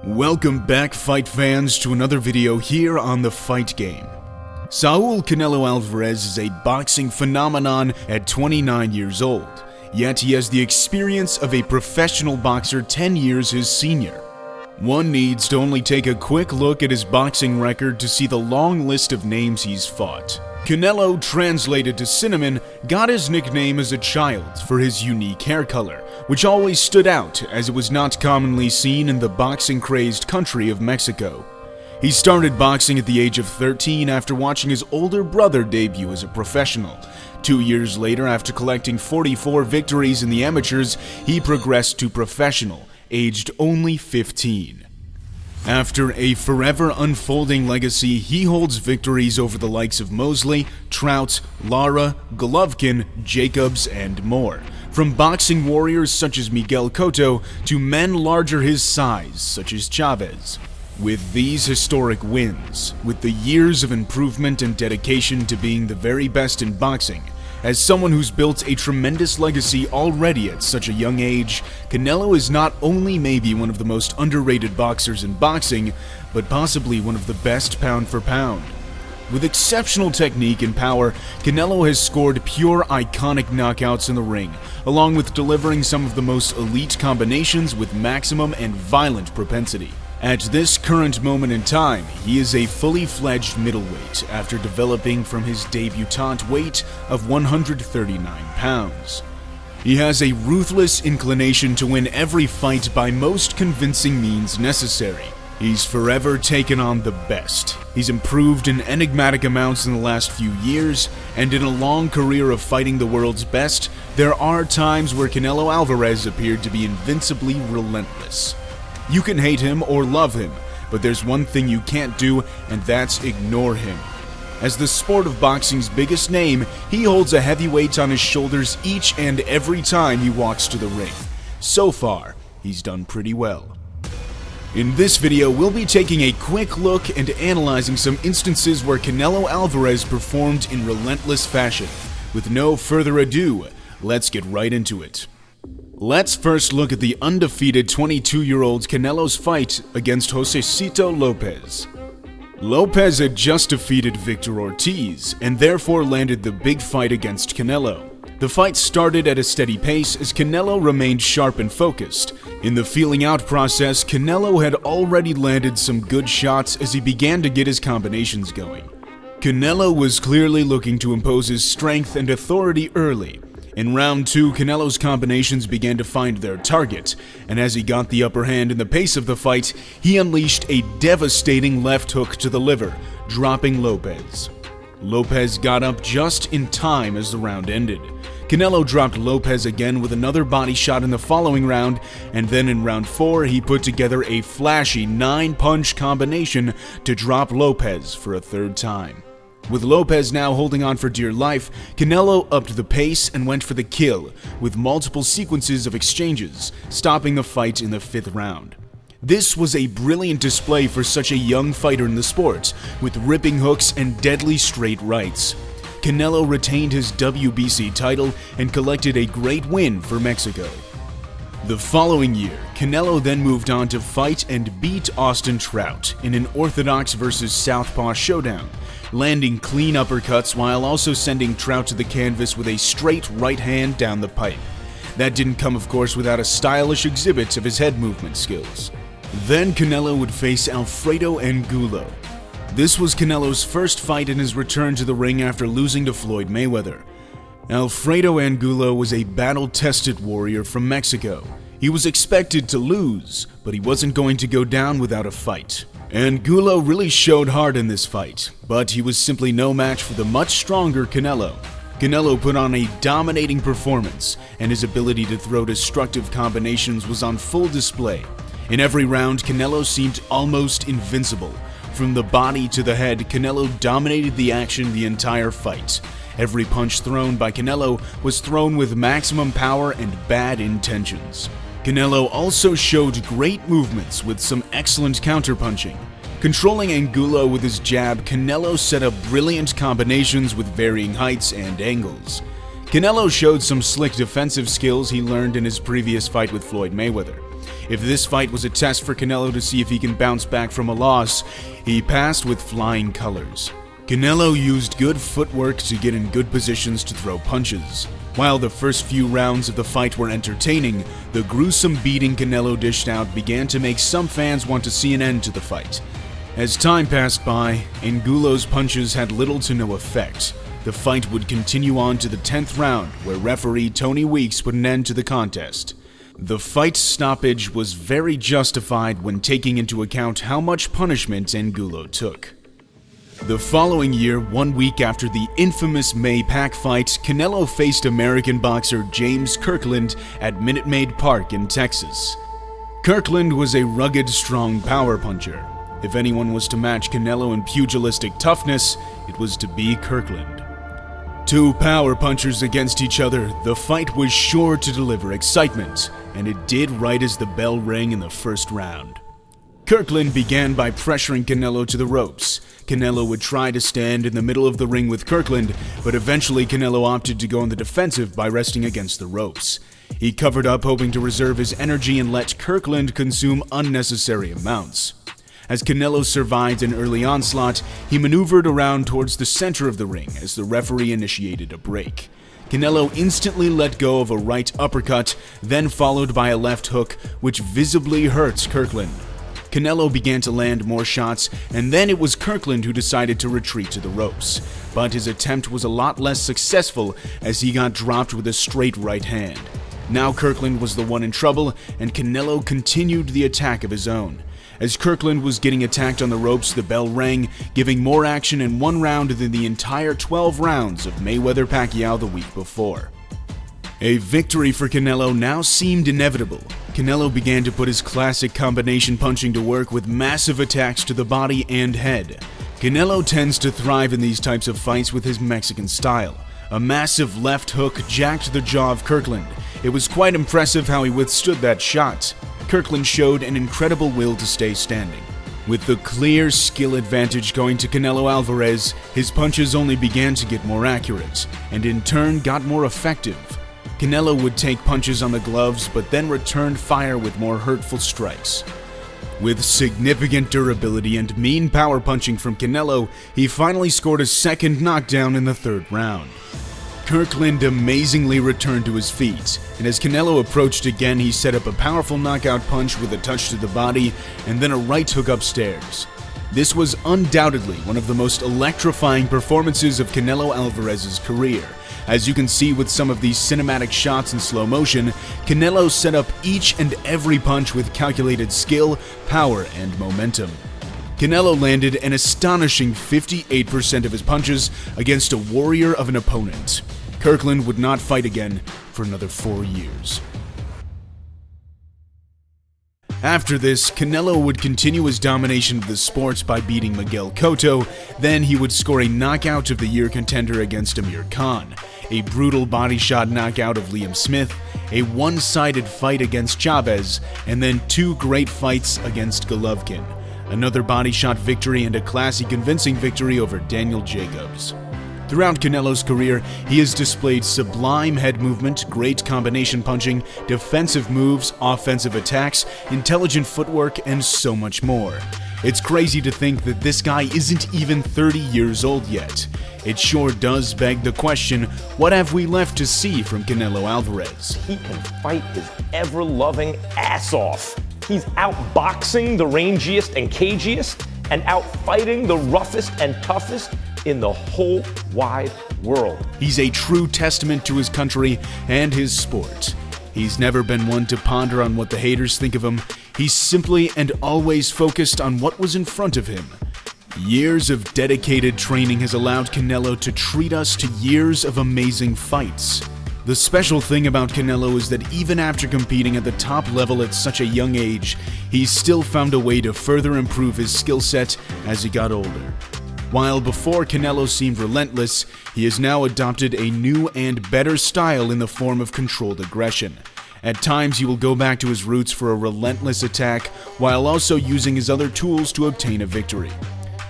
Welcome back, fight fans, to another video here on The Fight Game. Saul Canelo Alvarez is a boxing phenomenon at 29 years old, yet he has the experience of a professional boxer 10 years his senior. One needs to only take a quick look at his boxing record to see the long list of names he's fought. Canelo, translated to Cinnamon, got his nickname as a child for his unique hair color, which always stood out as it was not commonly seen in the boxing-crazed country of Mexico. He started boxing at the age of 13 after watching his older brother debut as a professional. 2 years later, after collecting 44 victories in the amateurs, he progressed to professional, aged only 15. After a forever unfolding legacy, he holds victories over the likes of Mosley, Trout, Lara, Golovkin, Jacobs, and more. From boxing warriors such as Miguel Cotto to men larger his size such as Chavez. With these historic wins, with the years of improvement and dedication to being the very best in boxing, as someone who's built a tremendous legacy already at such a young age, Canelo is not only maybe one of the most underrated boxers in boxing, but possibly one of the best pound for pound. With exceptional technique and power, Canelo has scored pure iconic knockouts in the ring, along with delivering some of the most elite combinations with maximum and violent propensity. At this current moment in time, he is a fully fledged middleweight after developing from his debutante weight of 139 pounds. He has a ruthless inclination to win every fight by most convincing means necessary. He's forever taken on the best. He's improved in enigmatic amounts in the last few years, and in a long career of fighting the world's best, there are times where Canelo Alvarez appeared to be invincibly relentless. You can hate him or love him, but there's one thing you can't do, and that's ignore him. As the sport of boxing's biggest name, he holds a heavyweight on his shoulders each and every time he walks to the ring. So far, he's done pretty well. In this video, we'll be taking a quick look and analyzing some instances where Canelo Alvarez performed in relentless fashion. With no further ado, let's get right into it. Let's first look at the undefeated 22-year-old Canelo's fight against Josecito Lopez. Lopez had just defeated Victor Ortiz and therefore landed the big fight against Canelo. The fight started at a steady pace as Canelo remained sharp and focused. In the feeling out process, Canelo had already landed some good shots as he began to get his combinations going. Canelo was clearly looking to impose his strength and authority early. In round 2, Canelo's combinations began to find their target, and as he got the upper hand in the pace of the fight, he unleashed a devastating left hook to the liver, dropping Lopez. Lopez got up just in time as the round ended. Canelo dropped Lopez again with another body shot in the following round, and then in round 4 he put together a flashy 9-punch combination to drop Lopez for a third time. With Lopez now holding on for dear life, Canelo upped the pace and went for the kill, with multiple sequences of exchanges, stopping the fight in the 5th round. This was a brilliant display for such a young fighter in the sport, with ripping hooks and deadly straight rights. Canelo retained his WBC title and collected a great win for Mexico. The following year, Canelo then moved on to fight and beat Austin Trout in an orthodox versus southpaw showdown, landing clean uppercuts while also sending Trout to the canvas with a straight right hand down the pipe. That didn't come, of course, without a stylish exhibit of his head movement skills. Then Canelo would face Alfredo Angulo. This was Canelo's first fight in his return to the ring after losing to Floyd Mayweather. Alfredo Angulo was a battle-tested warrior from Mexico. He was expected to lose, but he wasn't going to go down without a fight. Angulo really showed hard in this fight, but he was simply no match for the much stronger Canelo. Canelo put on a dominating performance, and his ability to throw destructive combinations was on full display. In every round, Canelo seemed almost invincible. From the body to the head, Canelo dominated the action the entire fight. Every punch thrown by Canelo was thrown with maximum power and bad intentions. Canelo also showed great movements with some excellent counterpunching. Controlling Angulo with his jab, Canelo set up brilliant combinations with varying heights and angles. Canelo showed some slick defensive skills he learned in his previous fight with Floyd Mayweather. If this fight was a test for Canelo to see if he can bounce back from a loss, he passed with flying colors. Canelo used good footwork to get in good positions to throw punches. While the first few rounds of the fight were entertaining, the gruesome beating Canelo dished out began to make some fans want to see an end to the fight. As time passed by, Angulo's punches had little to no effect. The fight would continue on to the 10th round, where referee Tony Weeks put an end to the contest. The fight stoppage was very justified when taking into account how much punishment Angulo took. The following year, 1 week after the infamous May Pack fight, Canelo faced American boxer James Kirkland at Minute Maid Park in Texas. Kirkland was a rugged, strong power puncher. If anyone was to match Canelo in pugilistic toughness, it was to be Kirkland. Two power punchers against each other, the fight was sure to deliver excitement, and it did right as the bell rang in the first round. Kirkland began by pressuring Canelo to the ropes. Canelo would try to stand in the middle of the ring with Kirkland, but eventually Canelo opted to go on the defensive by resting against the ropes. He covered up, hoping to reserve his energy and let Kirkland consume unnecessary amounts. As Canelo survived an early onslaught, he maneuvered around towards the center of the ring as the referee initiated a break. Canelo instantly let go of a right uppercut, then followed by a left hook, which visibly hurts Kirkland. Canelo began to land more shots, and then it was Kirkland who decided to retreat to the ropes. But his attempt was a lot less successful as he got dropped with a straight right hand. Now Kirkland was the one in trouble, and Canelo continued the attack of his own. As Kirkland was getting attacked on the ropes, the bell rang, giving more action in one round than the entire 12 rounds of Mayweather-Pacquiao the week before. A victory for Canelo now seemed inevitable. Canelo began to put his classic combination punching to work with massive attacks to the body and head. Canelo tends to thrive in these types of fights with his Mexican style. A massive left hook jacked the jaw of Kirkland. It was quite impressive how he withstood that shot. Kirkland showed an incredible will to stay standing. With the clear skill advantage going to Canelo Alvarez, his punches only began to get more accurate, and in turn got more effective. Canelo would take punches on the gloves, but then returned fire with more hurtful strikes. With significant durability and mean power punching from Canelo, he finally scored a second knockdown in the third round. Kirkland amazingly returned to his feet, and as Canelo approached again, he set up a powerful knockout punch with a touch to the body and then a right hook upstairs. This was undoubtedly one of the most electrifying performances of Canelo Alvarez's career. As you can see with some of these cinematic shots in slow motion, Canelo set up each and every punch with calculated skill, power, and momentum. Canelo landed an astonishing 58% of his punches against a warrior of an opponent. Kirkland would not fight again for another 4 years. After this, Canelo would continue his domination of the sport by beating Miguel Cotto, then he would score a knockout of the year contender against Amir Khan, a brutal body shot knockout of Liam Smith, a one-sided fight against Chavez, and then 2 great fights against Golovkin, another body shot victory and a classy convincing victory over Daniel Jacobs. Throughout Canelo's career, he has displayed sublime head movement, great combination punching, defensive moves, offensive attacks, intelligent footwork, and so much more. It's crazy to think that this guy isn't even 30 years old yet. It sure does beg the question, what have we left to see from Canelo Alvarez? He can fight his ever-loving ass off. He's outboxing the rangiest and cagiest, and outfighting the roughest and toughest in the whole wide world. He's a true testament to his country and his sport. He's never been one to ponder on what the haters think of him. He's simply and always focused on what was in front of him. Years of dedicated training has allowed Canelo to treat us to years of amazing fights. The special thing about Canelo is that even after competing at the top level at such a young age, he's still found a way to further improve his skill set as he got older. While before Canelo seemed relentless, he has now adopted a new and better style in the form of controlled aggression. At times, he will go back to his roots for a relentless attack, while also using his other tools to obtain a victory.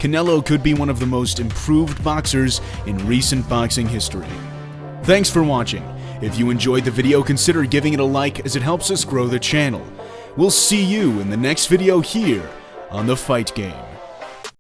Canelo could be one of the most improved boxers in recent boxing history. Thanks for watching. If you enjoyed the video, consider giving it a like as it helps us grow the channel. We'll see you in the next video here on The Fight Game.